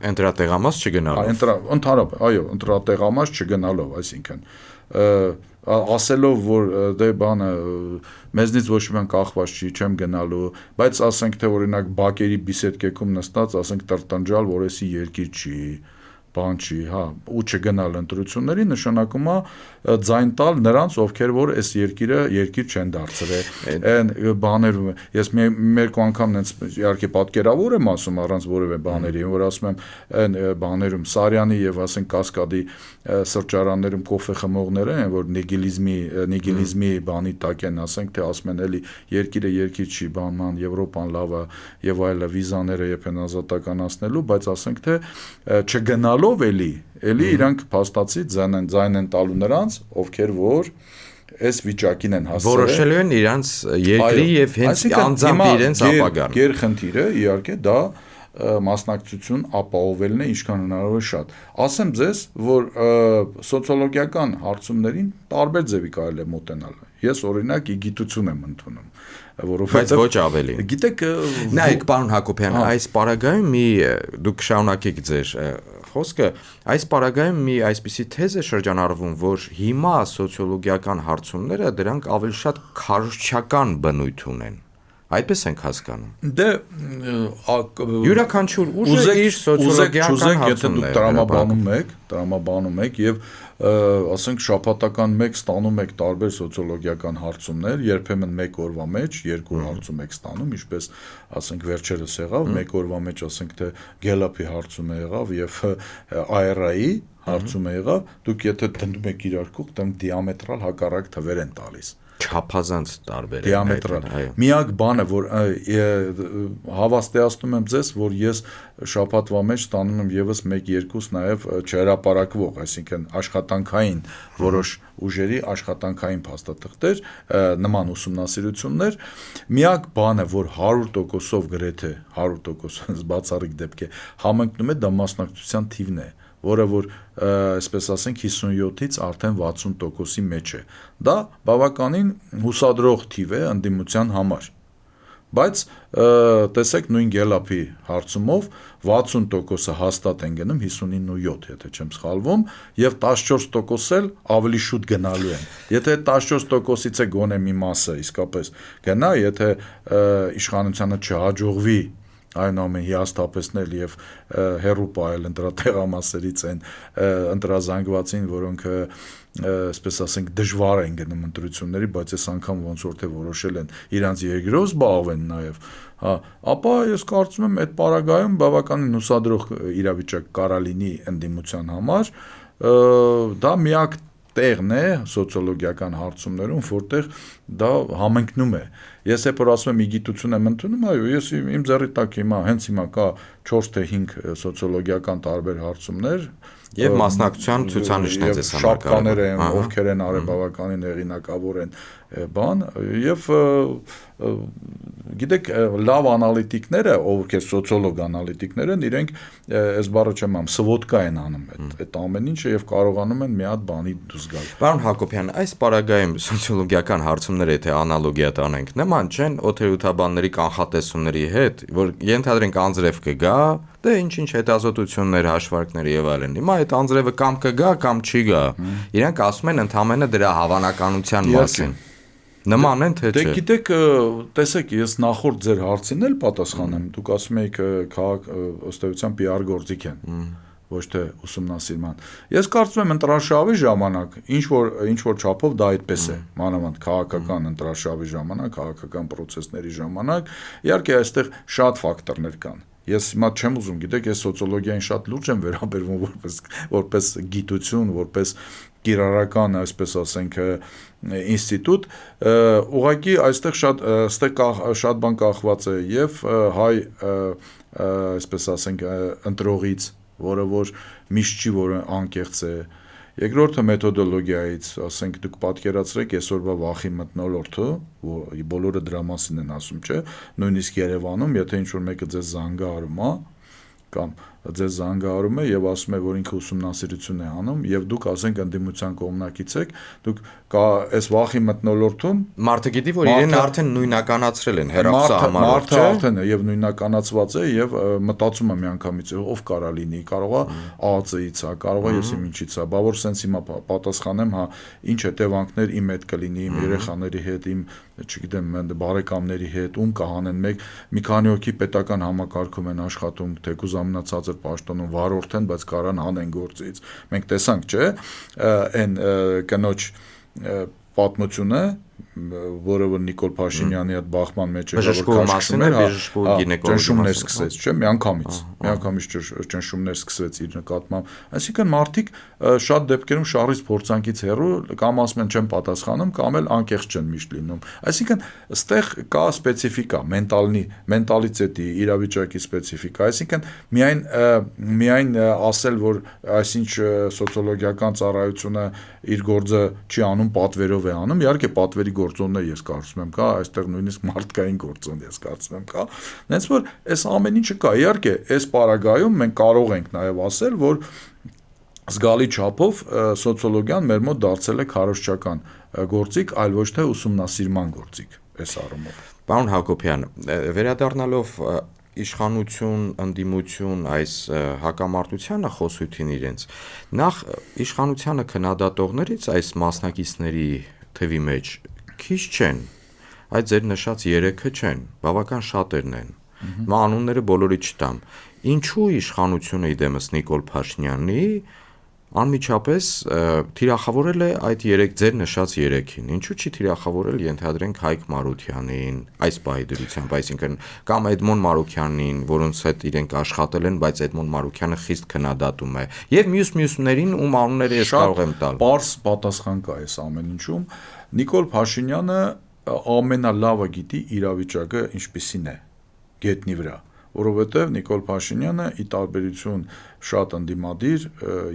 Speaker 2: Ընտրատեղամաս չգնալով։
Speaker 1: Ընդհանրապես, այո, ընտրատեղամաս չգնալով, այսինքն ասելով, որ դե բանը մեզնից ոչ մի բան կախված չի, չեմ գնալու, բայց ասենք թե օրինակ բակերի բիսեդկեքում նստած, ասենք տրտնջալ, որ էսի երկիր չի, բան չի, հա, ու չգնալ ընտրությունների նշանակում է ձայն տալ նրանց, ովքեր որ այս երկիր չեն դարձրել։ Այն բաներում ես մեկ անգամ նենց իհարկե պատկերավոր եմ ասում առանց որևէ բաների, որ ասում եմ այն բաներում Սարյանի եւ ասենք Կասկադի սրճարաններում կոֆե խմողները են, որ նիգիլիզմի բանի տակ են, ասենք թե ասում են էլի երկիրը երկիր չի, բանման Եվրոպան լավ է եւ այլը, վիզաները երբ են ազատականացնելու, բայց ասենք թե չգնալով էլի իրանք փաստացի ձայն են տալու նրանց, ովքեր որ այս վիճակին են հասել։
Speaker 2: Որոշելու են իրանց երկրի եւ հենց անձամբ իրենց ապագան։
Speaker 1: Գերխնդիրը իհարկե դա մասնակցություն ապահովելն է ինչքան հնարավոր է շատ։ Ասեմ ձեզ, որ սոցիոլոգիական հարցումներին տարբեր ձևի կարելի է մոտենալ։ Ես օրինակ գիտություն եմ ընդունում,
Speaker 2: բայց ոչ ավելի։
Speaker 1: Գիտեք,
Speaker 2: նայեք, պարոն Հակոբյան, այս պարագայում դուք շարունակեք ձեր խոսքը, այս պարագայում մի այսպիսի թեզ է շրջանառվում, որ հիմա սոցիոլոգիական հարցումները դրանք ավելի շատ քարոզչական բնույթ ունեն։ Այդպես ենք հասկանում։
Speaker 1: Դե
Speaker 2: յուրաքանչյուր ուժը իր սոցիոլոգիական հարցումներ
Speaker 1: տրամաբանում եք եւ ասենք շաբաթական 1 ստանում եք տարբեր սոցիոլոգիական հարցումներ, երբեմն 1 օրվա մեջ 2 հարցում եք ստանում, ինչպես ասենք վերջերս եղավ, 1 օրվա մեջ ասենք թե Gallup-ի հարցումը եղավ եւ IRI հարցումը եղավ, դուք եթե դնում եք իրար կողք, դրանք դիամետրալ հակառակ թվեր են տալիս։
Speaker 2: Չափազանց տարբեր է
Speaker 1: դիամետրալ։ Միակ բանը, որ հավաստիացնում եմ ձեզ, որ ես շաբաթվա մեջ ստանում եմ եւս 1-2 նաեւ չհրապարակվող, այսինքն աշխատանքային որոշ ուժերի աշխատանքային փաստաթղթեր, նման ուսումնասիրություններ, միակ բանը, որ 100%-ով գրեթե 100% բացառիկ դեպք է, համընկնում է դա մասնակցության թիվն է, որը որ այսպես ասենք 57-ից արդեն 60%-ի մեջ է։ Դա բավականին հուսադրող թիվ է ընդդիմության համար, Բայց տեսեք նույն Գելափի հարցումով 60%-ը հաստատ են գնում 59.7, եթե չեմ սխալվում, եւ 14% էլ ավելի շուտ գնալու են։ Եթե 14%-ից է գոնե մի մասը իսկապես գնա, եթե իշխանությանը չհաջողվի այնուամենայնիվ հիասթափեցնել եւ հերու պահել ընտրատեղամասերից են ընտրազանգվածին, որոնք այսպես ասենք դժվար են գնում ընտրությունների, բայց այս անգամ ոնց որ թե որոշել են իրանց երկրով զբաղվեն նաեւ, հա, ապա ես կարծում եմ այդ պարագայում բավականին հուսադրող իրավիճակ կարա լինի ընդդիմության համար, դա միակ տեղն է սոցիոլոգիական հարցումներում, որտեղ դա համընկնում է։ Ես երբ ասում եմ իգիտություն եմ ընդունում, այո, ես իմ ձեռի տակ հենց հիմա կա 4 թե 5 սոցիոլոգիական տարբեր հարցումներ
Speaker 2: եւ մասնակցության ցուցանիշներ ես
Speaker 1: շապկաներ են, ովքեր են արել բավականին հեղինակավոր են բան եւ գիտեք լավ անալիտիկները, ովքեր սոցիոլոգ անալիտիկներ են, իրենք այս բառը չեմ անում, սվոդկա են անում այդ ամեն ինչը եւ կարողանում են մի հատ բանի դուրս գալ։
Speaker 2: Պարոն Հակոբյան, այս պարագայում սոցիոլոգիական հարցումները, եթե անալոգիա տանենք, նման չեն օթերութաբանների կանխատեսումների հետ, որ ենթադրենք անձրև կգա, դե ինչ-ինչ հետազոտություններ, հաշվարկներ եւ այլն։ Հիմա այդ անձրևը կամ կգա, կամ չի գա։ Իրանք ասում են ընդհանրապես դրա հավանականության մասին։ Նման են թե չէ։
Speaker 1: Դե գիտեք, տեսեք, ես նախորդ ձեր հարցին էլ պատասխանեմ։ Դուք ասում եք քաղաք ըստ էության PR գործիք են, ոչ թե ուսումնասիրման։ Ես կարծում եմ ընտրաշավի ժամանակ ինչ որ չափով դա այդպես է, մանավանդ քաղաքական ընտրաշավի ժամանակ, քաղաքական process-ների ժամանակ, իհարկե այստեղ շատ ֆակտորներ կան։ Ես հիմա չեմ ուզում, գիտեք, ես սոցիոլոգիային շատ լուրջ եմ վերաբերվում որպես գիտություն, որպես կիրառական, այսպես ասենք, ինստիտուտ, ուղղակի այստեղ շատ բան կախված է եւ հայ, այսպես ասենք, ընտրողից, որը որ միշտ չի, որ անկեղծ է։ Երկրորդը մեթոդոլոգիայից, ասենք դուք պատկերացրեք այսօրվա վախի մթնոլորտը, բոլորը դրա մասին են ասում, չէ՞, նույնիսկ Երևանում, եթե ինչ-որ մեկը ձեզ զանգահարում է, կամ ձեզ զանգահարում է եւ ասում է, որ ինքը ուսումնասիրություն է անում եւ դուք ասենք ընդդիմության կողմնակից եք, դուք այս վախի մթնոլորտում
Speaker 2: մարդը գիտի, որ իրեն արդեն նույնականացրել են հեռախոսահամարով,
Speaker 1: մարդը արդեն է եւ նույնականացված է եւ մտածում է միանգամից ով կարա լինի, կարող է ԱԱՑ-ից է, կարող է ես ինչից է, բա որ սենց հիմա պատասխանեմ, հա, ինչ հետևանքներ իմ հետ կլինի, իմ երեխաների հետ, իմ չգիտեմ, բարեկամների հետ, ում կհանեն մի քանի հոգի պետական համակարգում են աշխատում, թեկուզ ամենացածր պաշտոնում վարորդ են, բայց կարան հանեն գործից։ Մենք տեսանք, չէ՞, այն կնոջ պատմությունը, որը որ Նիկոլ Փաշինյանի հետ բախման մեջ է,
Speaker 2: որ
Speaker 1: ճնշումներ սկսեց, չէ՞, միանգամից ճնշումներ սկսվեց իր նկատմամբ։ Այսինքն մարդիկ շատ դեպքերում շարից փորձանքից հեռու կամ ասում են չեն պատասխանում, կամ էլ անկեղծ չեն միշտ լինում։ Այսինքն այստեղ կա սպეციფիկա, մենտալիտետի, իրավիճակի սպეციფիկա, այսինքն միայն ասել, որ այսինչ սոցիոլոգիական ծառայությունը իր գործը չի անում, պատվերով է անում, իհարկե պատվերի գործոնն է, ես կարծում եմ կա, այստեղ նույնիսկ մարդկային գործոն ես կարծում եմ կա, հենց որ այս ամեն ինչը կա, իհարկե այս պարագայում մենք կարող ենք նաև ասել, որ զգալի չափով սոցիոլոգիան մեր մոտ դարձել է քարոզչական գործիք, այլ ոչ թե ուսումնասիրման գործիք այս առումով։
Speaker 2: Պարոն Հակոբյան, վերադառնալով իշխանություն, ընդդիմություն այս հակամարտությանը խոսույթին իրենց, նախ իշխանությանը քննադատողներից այս մասնակիցների թվի մեջ քիչ չեն, այդ ձեր նշած 3-ը չեն, բավական շատերն են, անունները բոլորի չտամ, ինչու իշխանությունը իդեմս Նիկոլ Փաշինյանի անմիջապես թիրախավորել է այդ 3 ձեր նշած 3-ին, ինչու չի թիրախավորել ենթադրենք Հայկ Մարությյանին, այս պահի դրությամբ, այսինքն կամ Էդմոն Մարուքյանին, որոնց հետ իրենք աշխատել են, բայց Էդմոն Մարուքյանը խիստ քննադատում է, եւ մյուսներին, ում անունները ես կարող եմ տալ։
Speaker 1: Պարզ պատասխան կա այս ամեն ինչում, Նիկոլ Փաշինյանը ամենալավը գիտի իրավիճակը ինչպիսին է գետնի վրա, որովհետև Նիկոլ Փաշինյանը ի տարբերություն շատ ընդդիմադիր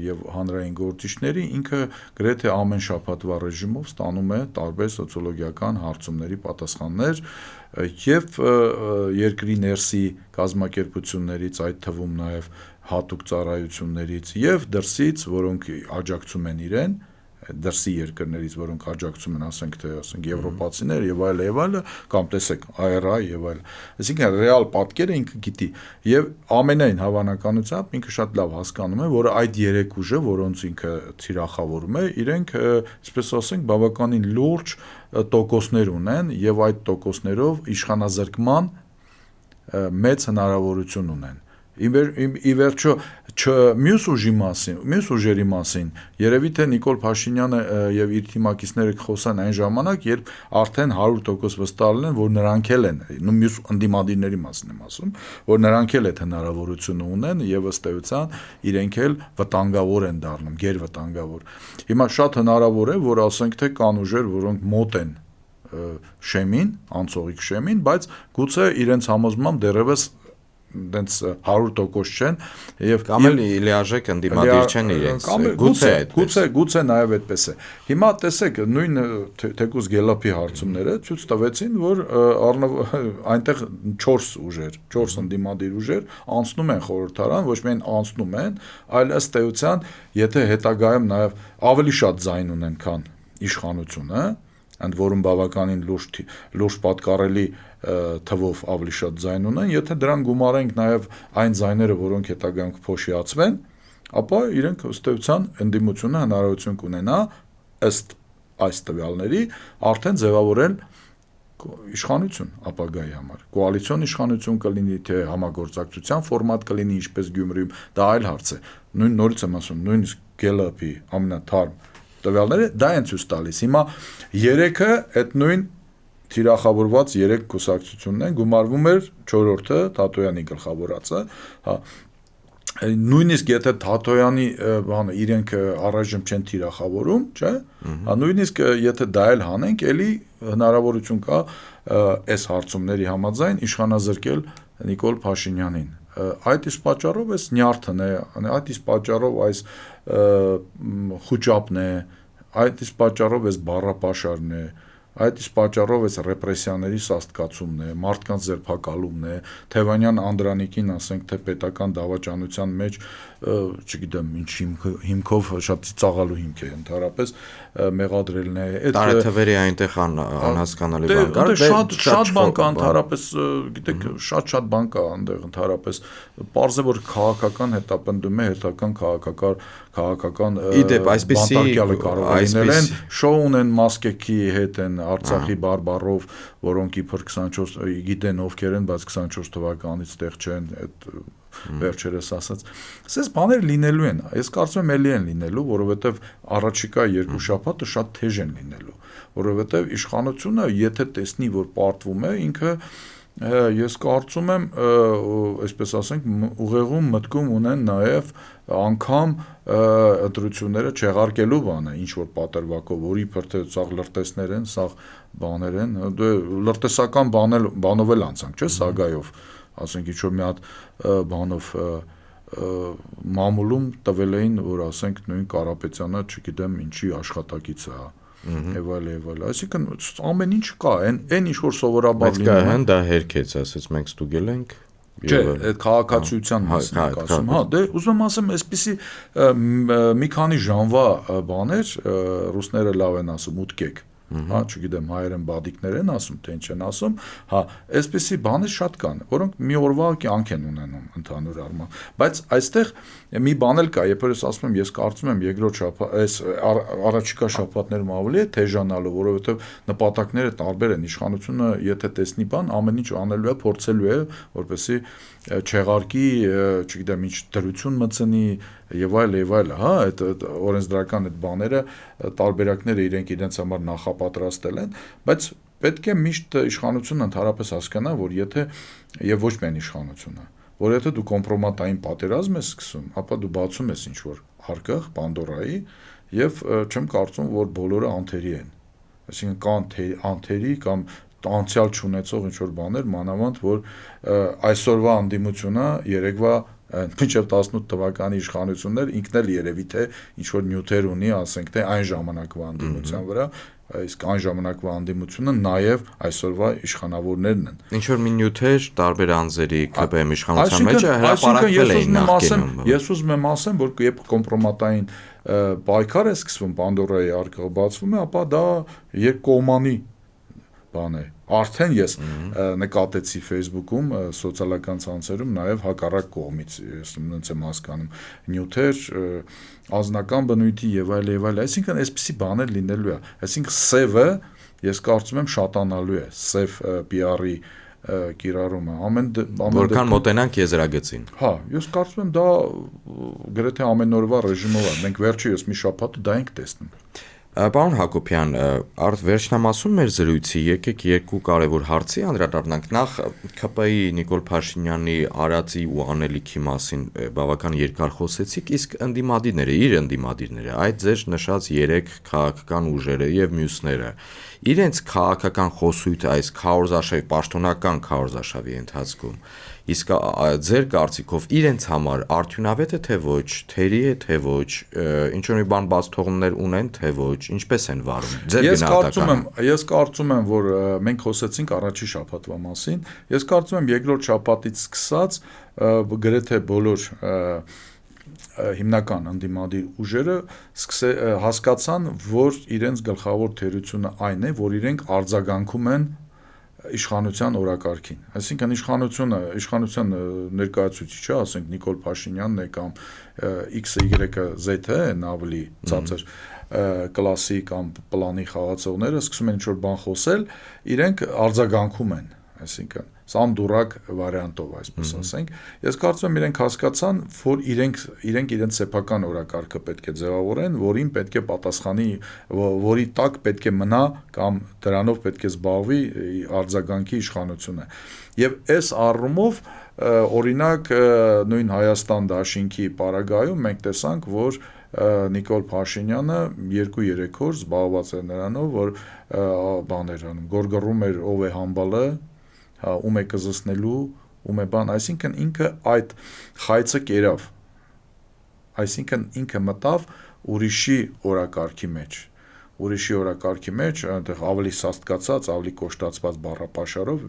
Speaker 1: եւ հանրային գործիչների ինքը գրեթե ամեն շաբաթվա ռեժիմով ստանում է տարբեր սոցիոլոգիական հարցումների պատասխաններ եւ երկրի ներսի կազմակերպություններից, այդ թվում նաեւ հատուկ ծառայություններից եւ դրսից, որոնք աջակցում են իրեն, դրսի երկրներից, որոնք աջակցում են, ասենք թե եվրոպացիներ եւ այլը, կամ տեսեք IRA եւ այլը։ Այսինքն ռեալ պատկերը ինքը գիտի եւ ամենայն հավանականությամբ ինքը շատ լավ հասկանում է, որ այդ երեք ուժը, որոնց ինքը թիրախավորում է, իրենք, այսպես ասենք, բավականին լուրջ տոկոսներ ունեն եւ այդ տոկոսներով իշխանազրկման մեծ հնարավորություն ունեն։ Ի վերջո մյուս ուժերի մասին երևի թե Նիկոլ Փաշինյանը եւ իր թիմակիցները կխոսան այն ժամանակ, երբ արդեն 100% վստահ լինեն, որ նրանք էլ են, մյուս ընդդիմադիրների մասին եմ ասում, որ նրանք էլ այդ հնարավորությունը ունեն եւ ըստ էության իրենք էլ վտանգավոր են դառնում, գերվտանգավոր։ Հիմա շատ հնարավոր է, որ ասենք թե կան ուժեր, որոնք մոտ են շեմին, անցողիկ շեմին, բայց գուցե իրենց համոզմամբ դեռևս դենց 100% չեն եւ
Speaker 2: կամ էլ լիարժեք ընդդիմադիր չեն իրենց
Speaker 1: գուցե նաեւ այդպես է։ Հիմա տեսեք նույն թեկուզ Գելապի հարցումները ցույց տվեցին, որ այնտեղ 4 ուժեր, 4 ընդդիմադիր ուժեր անցնում են խորհրդարան, ոչ միայն անցնում են, այլ ըստ էության, եթե հետագայում նաեւ ավելի շատ ձայն ունեն, քան իշխանությունը, ընդ որում բավականին լուրջ պատկառելի թվով ավելի շատ ձայն ունեն, եթե դրան գումարենք նաև այն ձայները, որոնք հետագայում կփոշիացվեն, ապա իրենք ըստ էության ընդդիմությունը հնարավորություն կունենա ըստ այս տվյալների արդեն ձևավորել իշխանություն ապագայի համար։ Կոալիցիոն իշխանություն կլինի, թե համագործակցության ֆորմատ կլինի, ինչպես Գյումրիում, դա այլ հարց է։ Նորից եմ ասում, նույնիսկ Գելապի ամենաթարմ տվյալները դա են ցույց տալիս։ Հիմա 3-ը այդ նույն թիրախավորված 3 կուսակցությունն են, գումարվում էր 4-րդը Թաթոյանի գլխավորածը, հա նույնիսկ եթե Թաթոյանի բանը իրենք առայժմ չեն թիրախավորում, չէ՞, հա նույնիսկ եթե դա էլ հանենք, էլի հնարավորություն կա այս հարցումների համաձայն իշխանազրկել Նիկոլ Փաշինյանին։ Այդ իսկ պատճառով այս նյարդն է, այդ իսկ պատճառով այս խուճապն է, այդ իսկ պատճառով այս բառապաշարն է, այդ իսկ պատճառով այս ռեպրեսիաների սաստկացումն է, մարդկանց ձերբակալումն է, Թևանյան Անդրանիկին, ասենք թե պետական դավաճանության մեջ, չգիտեմ, ինչ հիմքով շատ ծիծաղալու հիմք է ընդհանրապես մեղադրելն է։
Speaker 2: Տարեթվերի այնտեղ անհասկանալի բան կար,
Speaker 1: շատ բան կա ընդհանրապես, գիտեք, շատ բան կա այնտեղ ընդհանրապես, պարզ է որ քաղաքական հետապնդում է, հետական քաղաքական
Speaker 2: իդեպ այսպեսի
Speaker 1: լինել են, շոու ունեն Մասկեկի հետ են Արցախի բարբառով, որոնք իբր 24 գիտեն ովքեր են, բայց 24 թվականից տեղ չեն, այդ վերջերս ասած։ Ասես բաներ լինելու են, ես կարծում եմ էլի են լինելու, որովհետև առաջիկա 2 շաբաթը շատ թեժ են լինելու, որովհետև իշխանությունը եթե տեսնի, որ պարտվում է, ինքը ես կարծում եմ, այսպես ասենք, ուղեղում մտքում ունեն նաև անգամ ընտրությունները չեղարկելու բանը, ինչ որ պատրվակով, որ իբր թե սաղ լրտեսներ են, սաղ բաներ են, լրտեսական բանով էլ անցանք, չէ, Սագայով, ասենք ինչ որ մի հատ բանով մամուլում տվել էին, որ ասենք նույն Կարապետյանը, չգիտեմ ինչի աշխատակից է, եւ այլ, այսինքն ամեն ինչ կա, այն ինչ որ սովորաբար
Speaker 2: լինում է, դա հերքեց, ասած մենք ստուգել ենք,
Speaker 1: չէ, քաղաքացիության մասին եք ասում, հա, դե ուզում եմ ասեմ, այսպիսի մի քանի ժամվա բաներ, ռուսները լավ են ասում, ուտկեք, հա, չգիտեմ, հայերեն բադիկներ են ասում, թե ինչ են ասում, հա, այսպիսի բաներ շատ կան, որոնք մի օրվա կյանք են ունենում ընդհանուր առմամբ, բայց այստեղ մի բան էլ կա, երբ ես ասում եմ, ես կարծում եմ երկրորդ շաբաթ, այս առաջիկա շաբաթներում ավելի է թեժանալու, որովհետև նպատակները տարբեր են, իշխանությունը եթե տեսնի բան, ամեն ինչ անելու է, փորձելու է, որպեսզի չեղարկի, չգիտեմ, ինչ դրություն մտցնի եւ այլ, հա, այդ օրենսդրական այդ բաները, տարբերակները իրենց համար նախապատրաստել են, բայց պետք է միշտ իշխանությունը ընդհանրապես հասկանա, որ եթե եւ ոչ միայն իշխանությունը, որ եթե դու կոմպրոմատային պատերազմ ես սկսում, ապա դու բացում ես ինչ որ արկղ Պանդորայի եւ չեմ կարծում, որ բոլորը անթերի են։ Այսինքն կան անթերի կամ անցյալ չունեցող ինչ որ բաներ, մանավանդ որ այսօրվա անդիմությունը երեկվա մինչև 18 թվականի իշխանություններ ինքն էլ երևի թե ինչ որ նյութեր ունի, ասենք թե այն ժամանակվա անդիմության վրա, իսկ այն ժամանակվա անդիմությունը նաև այսօրվա իշխանավորներն են։
Speaker 2: Ինչ որ մի նյութեր տարբեր անձերի ԿՊՄ իշխանության մեջ հրապարակվել էին նախկինում։
Speaker 1: Ես ուզում եմ ասեմ, որ երբ կոմպրոմատային պայքար է սկսվում, Պանդորայի արկղը բացվում է, ապա դա երկկողմանի բան է։ Արդեն ես նկատեցի Facebook-ում, սոցիալական ցանցերում նաև հակառակ կողմից, ես նույնց եմ հասկանում, նյութեր, անձնական բնույթի եւ այլ, այսինքն այսպիսի բաներ լինելու է։ Այսինքն սևը, ես կարծում եմ շատանալու է, սև PR-ի կիրառումը,
Speaker 2: որքան մոտենանք եզրագծին։
Speaker 1: Հա, ես կարծում եմ դա գրեթե ամեն օրվա ռեժիմով է։ Մենք վերջերս մի շաբաթ դա ենք տեսնում։
Speaker 2: Պարոն Հակոբյան, արդ վերջնամասում մեր զրույցի եկեք երկու կարևոր հարցի անդրադառնանք։ Նախ ՔՊ-ի Նիկոլ Փաշինյանի արածի ու անելիքի մասին բավական երկար խոսեցիք, իսկ իր ընդդիմադիրները, այդ ձեր նշած 3 քաղաքական ուժերը եւ մյուսները, իրենց քաղաքական խոսույթը այս քարոզարշավի, պաշտոնական քարոզարշավի ընթացքում, իսկ ձեր կարծիքով իրենց համար արդյունավետ է թե ոչ, թերի է թե ոչ, ինչ որ մի բան բաց թողումներ ունեն թե ոչ, ինչպես են վարում ձեր գնահատականը։
Speaker 1: Ես կարծում եմ, որ մենք խոսեցինք առաջի շաբաթվա մասին, ես կարծում եմ երկրորդ շաբաթից սկսած գրեթե բոլոր հիմնական ընդդիմադիր ուժերը հասկացան, որ իրենց գլխավոր թերությունը այն է, որ իրենք արձագանքում են իշխանության օրակարգին։ Այսինքն իշխանության ներկայացուցիչը, ասենք Նիկոլ Փաշինյանն է կամ XY-Z-ը, ավելի ցածր կլասի կամ պլանի խաղացողները սկսում են ինչ-որ բան խոսել, իրենք արձագանքում են, այսինքն սանդուրակ վարիանտով, այսպես ասենք։ Ես կարծում եմ իրենք հասկացան, որ իրենք իրենց սեփական օրակարգը պետք է ձևավորեն, որին պետք է պատասխանի, որի տակ պետք է մնա կամ դրանով պետք է զբաղվի արձագանքի իշխանությունը։ Եւ այս առումով օրինակ նույն Հայաստան դաշինքի պարագայում մենք տեսանք, որ Նիկոլ Փաշինյանը 2-3 օր զբաղված է նրանով, որ բաներ անում, գորգռում էր ով է համբալը, ում է կզսնելու, ում է բան, այսինքն ինքը այդ խայծը կերավ, այսինքն ինքը մտավ ուրիշի օրակարգի մեջ, այնտեղ ավելի սաստկացած, ավելի կոշտացված բառապաշարով,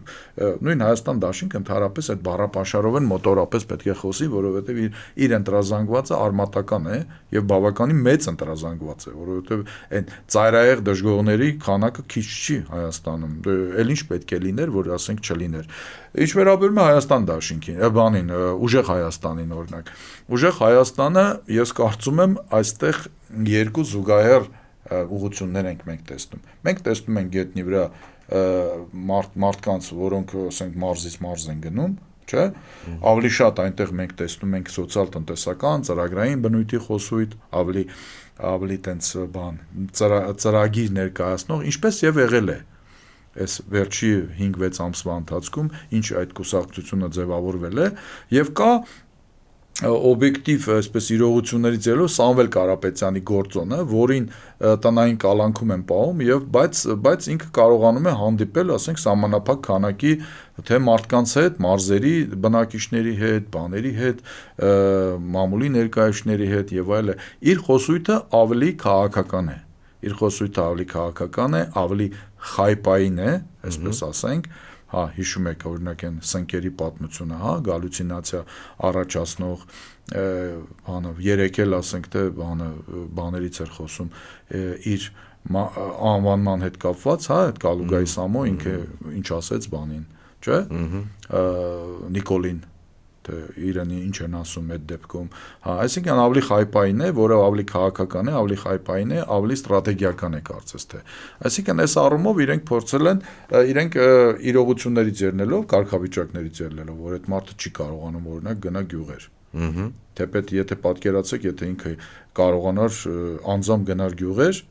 Speaker 1: նույն Հայաստան դաշինքը ընդհանրապես այդ բառապաշարով են մոտորապես պետք է խոսի, որովհետև իր ընտրազանգվածը արմատական է եւ բավականին մեծ ընտրազանգված է, որովհետև այն ծայրահեղ դժգոհների քանակը քիչ չի Հայաստանում, էլ ինչ պետք է լիներ, որ ասենք չլիներ։ Ինչ վերաբերում է Հայաստան դաշինքին, ուժեղ Հայաստանին օրինակ, ուժեղ Հայաստանը, ես կարծում եմ, այստեղ երկու զուգահեռ ուղղություններ ենք մենք տեսնում։ Մենք տեսնում ենք գետնի վրա մարդկանց, որոնք ասենք մարզից մարզ են գնում, չէ՞։ Ավելի շատ այնտեղ մենք տեսնում ենք սոցիալ-տնտեսական, ծրագրային բնույթի խոսույթ, ավելի տենց բան, ծրագիր ներկայացնող, ինչպես եւ եղել է այս վերջի 5-6 ամսվա ընթացքում, ինչ այդ կուսակցությունը ձևավորվել է, եւ կա օբյեկտիվ այսպես իրողություններից ելնելով Սամվել Կարապետյանի գործոնը, որին տնային կալանքում են պահում եւ բայց ինքը կարողանում է հանդիպել, ասենք սահմանափակ քանակի թե մարդկանց հետ, մարզերի բնակիչների հետ, բաների հետ, մամուլի ներկայացուցիչների հետ եւ այլն։ Իր խոսույթը ավելի քաղաքական է, ավելի խայպային է, այսպես ասենք, հա, հիշում եք օրինակ այն սնկերի պատմությունը, հա, գալյուցինացիա առաջացնող բանը, երեք էլ ասենք թե բաներից էր խոսում իր անվանման հետ կապված, հա, այդ Կալուգայի Սամո ինքը ինչ ասեց բանին, չէ՞, Նիկոլին, թե իրեն ինչ են ասում այդ դեպքում, հա, այսինքն ավելի խայպային է, որը ավելի քաղաքական է, ավելի խայպային է, ավելի ստրատեգիական է կարծես թե։ Այսինքն այս առումով իրենք փորձել են, իրենք իրողություններից ելնելով, կարգավիճակներից ելնելով, որ այդ մարդը չի կարողանում օրինակ գնա գյուղեր։ Թեպետ եթե պատկերացեք, եթե ինքը կարողանար անձամբ գնար գյուղեր,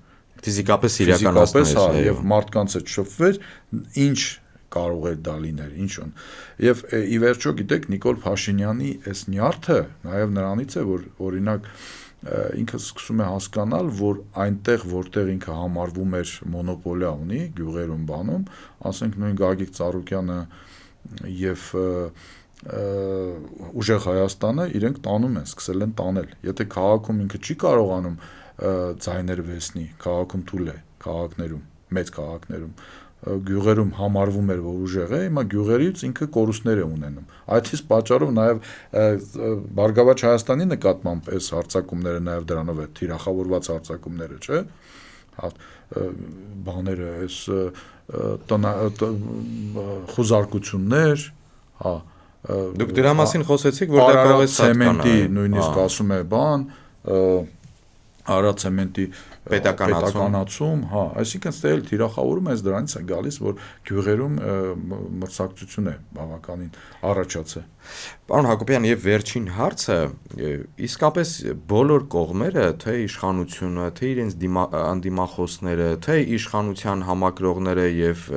Speaker 2: ֆիզիկապես իրականացնել,
Speaker 1: եւ մարդկանց հետ շփվեր, ինչ կարող էր դա լինել, ինչ-որ։ Եվ ի վերջո գիտեք Նիկոլ Փաշինյանի այս նյարդը նաև նրանից է, որ օրինակ ինքը սկսում է հասկանալ, որ այնտեղ, որտեղ ինքը համարվում էր մոնոպոլիա ունի գյուղերում բանում, ասենք նույն Գագիկ Ծառուկյանը եւ ուժեղ Հայաստանը իրենք տանում են, սկսել են տանել։ Եթե քաղաքում ինքը չի կարողանում ձայներ վերցնի, քաղաքում թույլ է, քաղաքներում մեծ քաղաքներում գյուղերում համարվում էր, որ ուժեղ է, հիմա գյուղերից ինքը կորուստներ է ունենում։ Այդ իսկ պատճառով նաև Բարգավաճ Հայաստանի նկատմամբ այս հարձակումները նաև դրանով է թիրախավորված հարձակումները, չէ՞։ Բաները այս խուզարկություններ, հա
Speaker 2: Դուք դրա մասին խոսեցիք, որ դա կարող է
Speaker 1: ցեմենտի նույնիսկ ասում է բան, Արարատցեմենտի պետականացում, հա, այսինքն ստել թիրախավորում է դրանից է գալիս, որ գյուղերում մրցակցություն է բավականին առաջացել։
Speaker 2: Պարոն Հակոբյան, եւ վերջին հարցը, իսկապես բոլոր կողմերը, թե իշխանությունը, թե իրենց անդիմախոսները, թե իշխանության համակրողները եւ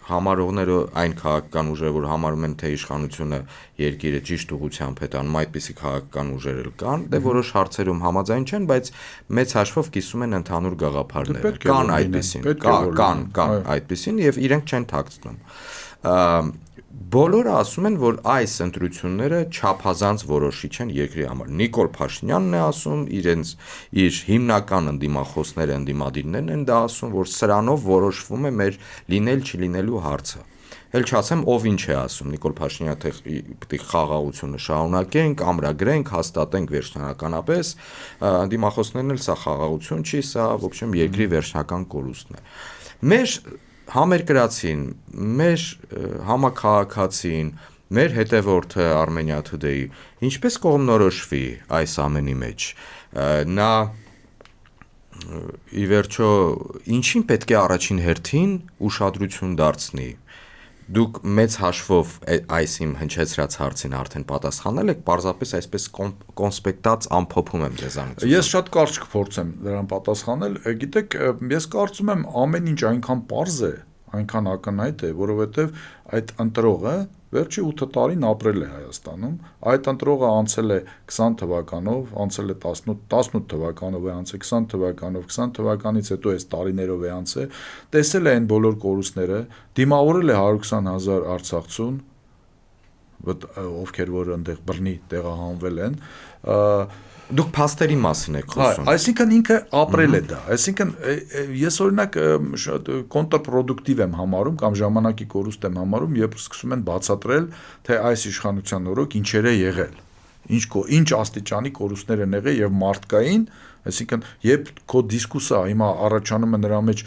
Speaker 2: համարողները այն քաղաքական ուժերը, որ համարում են, թե իշխանությունը երկիրը ճիշտ ուղղությամբ է տանում, այդպիսի քաղաքական ուժեր էլ կան, դե որոշ հարցերում համաձայն չեն, բայց մեծ հաշվով կիսում են ընդհանուր գաղափարները։ Կան այդպիսին, կան այդպիսին եւ իրենք չեն թաքցնում։ Բոլորը ասում են, որ այս ընտրությունները չափազանց որոշիչ են երկրի համար։ Նիկոլ Փաշինյանն է ասում, իր հիմնական ընդդիմախոսները, ընդդիմադիրներն են դա ասում, որ սրանով որոշվում է մեր լինել-չլինելու հարցը։ Էլ չասեմ ով ինչ է ասում, Նիկոլ Փաշինյանը թե պետք է խաղաղությունը շարունակենք, ամրագրենք, հաստատենք վերջնականապես, ընդդիմախոսներն էլ սա խաղաղություն չի, սա в общем երկրի վերջնական կորուստն է։ Մեր համերկրացին, մեր համաքաղաքացին, մեր հետևորդը Armenia Today-ի ինչպես կողմնորոշվի այս ամենի մեջ։ Նա ի վերջո ինչին պետք է առաջին հերթին ուշադրություն դարձնի։ Դուք մեծ հաշվով այս իմ հնչեցրած հարցին արդեն պատասխանել եք, պարզապես այսպես կոնսպեկտած ամփոփում եմ ձեզանից։
Speaker 1: Ես շատ կարճ կփորձեմ դրան պատասխանել։ Գիտեք, ես կարծում եմ ամեն ինչ այնքան պարզ է, այնքան ակնհայտ է, որովհետև այդ ընտրողը վերջի 8 տարին ապրել է Հայաստանում, այդ ընտրողը անցել է 20 թվականով, անցել է 18 թվականով է անցել, 20 թվականով, 20 թվականից հետո այս տարիներով է անցել, տեսել է այն բոլոր կորուստները, դիմավորել է 120,000 արցախցուն, ովքեր որ այնտեղ բռնի տեղահանվել են,
Speaker 2: Դուք փաստերի մասին եք խոսում։
Speaker 1: Այսինքն ինքը ապրել է դա։ Այսինքն ես օրինակ շատ կոնտրպրոդուկտիվ եմ համարում կամ ժամանակի կորուստ եմ համարում, երբ սկսում են բացատրել, թե այս իշխանության օրոք ինչեր է եղել, ինչ աստիճանի կորուստներ են եղել եւ մարդկային, այսինքն երբ քո դիսկուսը հիմա առաջանում է նրա մեջ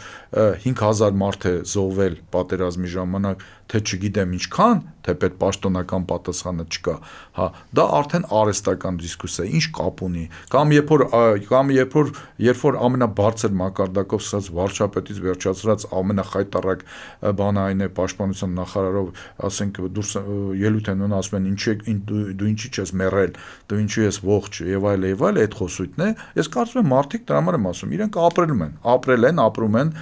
Speaker 1: 5000 մարդ է զոհվել պատերազմի ժամանակ, թե չգիտեմ ինչքան, թե պետպաշտոնական պատասխանը չկա, հա, դա արդեն արհեստական դիսկուսիա է, ինչ կապ ունի, կամ երբ որ ամենաբարձր մակարդակով սկսած վարչապետից վերջացրած ամենախայտառակ բանը այն է պաշտպանության նախարարով, ասենք դուրս ելույթ են ունենում, ասում են դու ինչի չես մեռել, դու ինչի ես ողջ եւ այլ, այդ խոսույթն է, ես կարծում եմ մարդիկ դրա համար եմ ասում, իրենք ապրել են, ապրում են,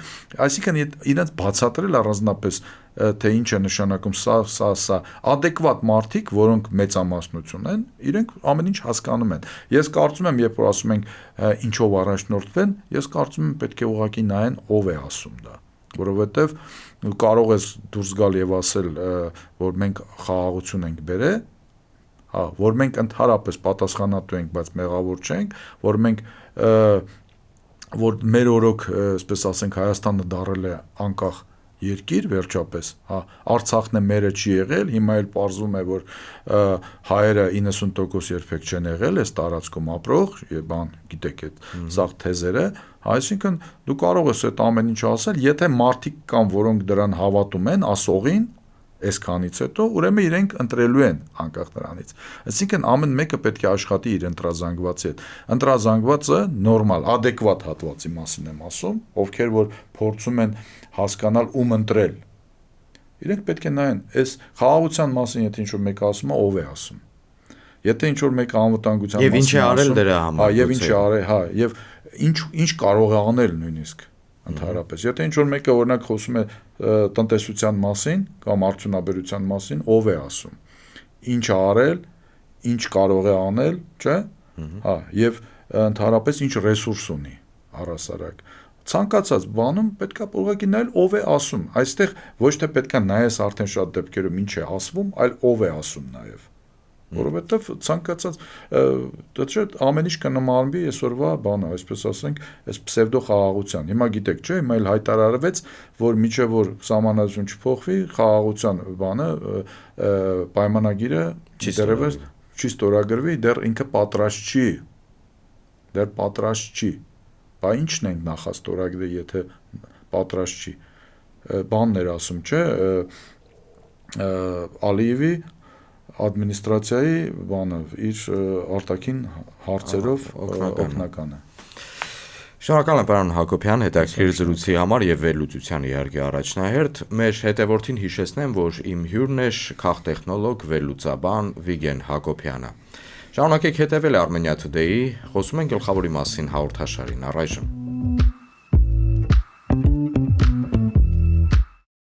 Speaker 1: այսինքն իրենց բացատրել առանձնապես թե ինչ է նշանակում սա adekvat մարդիկ, որոնք մեծամասնություն են, իրենք ամեն ինչ հասկանում են։ Ես կարծում եմ, երբ որ ասում ենք ինչով առաջնորդվեն, ես կարծում եմ պետք է ուղղակի նայեն ով է ասում դա, որովհետև կարող ես դուրս գալ եւ ասել, որ մենք խաղաղություն ենք բերել, հա, որ մենք ընդհանրապես պատասխանատու ենք, բայց մեղավոր չենք, որ մեր օրոք, այսպես ասենք, Հայաստանը դարել է անկախ երկիր վերջապես, հա, Արցախն է մերը չի եղել, հիմա էլ պարզվում է, որ հայերը 90% երբեք չեն եղել, այս տարածքում ապրող, բան, գիտեք այդ սաղ թեզերը, այսինքն դու կարող ես այդ ամեն ինչ ասել, եթե մարդիկ կան, որոնք դրան հավատում են, ասողին, այսքանից հետո, ուրեմն իրենք ընտրելու են անկախ նրանից։ Այսինքն ամեն մեկը պետք է աշխատի իր ընտրազանգվածի հետ։ Ընտրազանգվածը նորմալ, adekvat հատվածի մասին եմ ասում, ովքեր որ փորձում են հասկանալ ում ընտրել։ Իրենք պետք է նայեն, այս խաղաղության մասին եթե ինչ-որ մեկը ասում է, ով է ասում։ Եթե ինչ-որ մեկը անվտանգության
Speaker 2: մասին ասում, եւ ինչ է արել դրա համար,
Speaker 1: եւ ինչ է արել, հա, եւ ինչ կարող է անել նույնիսկ ընդհանրապես։ Եթե ինչ-որ մեկը օրինակ խոսում է տնտեսության մասին կամ արդյունաբերության մասին, ով է ասում։ Ինչ է արել, ինչ կարող է անել, չէ՞։ Հա, եւ ընդհանրապես ինչ ռեսուրս ունի առհասարակ։ Ցանկացած բանում պետքա ուղղակի նայել ով է ասում։ Այստեղ ոչ թե պետքա նայես արդեն շատ դեպքերում ինչ է ասվում, այլ ով է ասում նաեւ։ որովհետև ցանկացած դա չէ ամեն ինչ կնմանվի այսօրվա բանը, այսպես ասենք, այս պսևդո խաղաղության։ Հիմա գիտեք, չէ՞, հիմա էլ հայտարարվեց, որ միջև որ սահմանադրություն չփոխվի, խաղաղության բանը պայմանագիրը դեռևս չի ստորագրվի, դեռ ինքը պատրաստ չի։ Դեռ պատրաստ չի։ Բա ի՞նչն ենք նախաստորագրել, եթե պատրաստ չի։ Բանն էր ասում, չէ, Ալիևի ադմինիստրացիայի բանը իր արտաքին հարցերով օգնական է։
Speaker 2: Շնորհակալ եմ պարոն Հակոբյան հետաքրքիր զրույցի համար եւ վերլուծության իհարկե առաջնահերթ։ Մեր հետևորդին հիշեցնեմ, որ իմ հյուրն է քաղտեխնոլոգ վերլուծաբան Վիգեն Հակոբյանը։ Շարունակեք հետևել Armenia Today-ի, խոսում ենք գլխավորի մասին հաղորդաշարին առայժմ։